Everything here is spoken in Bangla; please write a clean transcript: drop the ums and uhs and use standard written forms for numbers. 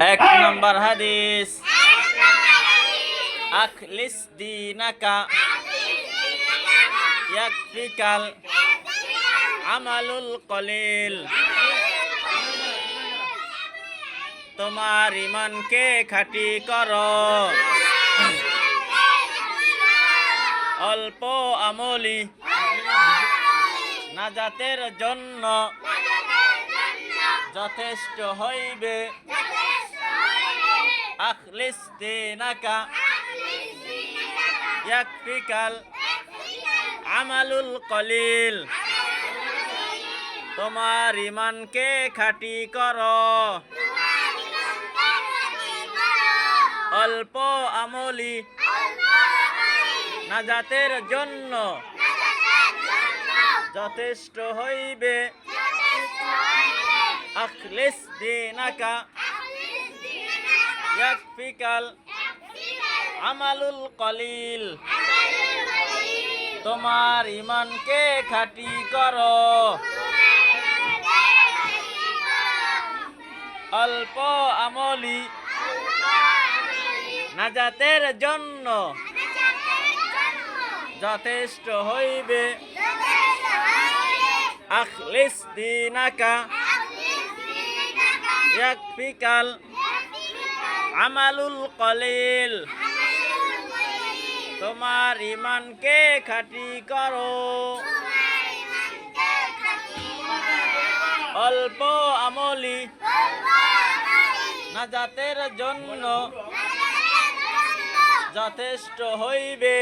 এক নম্বর হাদিস, আখলিস দীনাকা ইয়াকফিকাল আমালুল কলিল। তোমার ইমানকে খাঁটি করো, অল্প আমলি নাজাতের জন্য যথেষ্ট হইবে। আখলিস দীনাকা ইয়াকফিকাল আমালুল কলিল। তোমার ইমানকে খাঁটি করো, অল্প আমলি নাজাতের জন্য যথেষ্ট হইবে। আখলিস দীনাকা ইয়াকফিকাল আমালুল কলিল। তোমার ইমানকে খাঁটি করো, অল্প আমলি নাজাতের জন্য যথেষ্ট হইবে। আখলিস দীনাকা ইয়াকফিকাল আমালুল কলিল। তোমার ইমানকে খাঁটি করো, অল্প আমলি নাজাতের জন্য যথেষ্ট হইবে।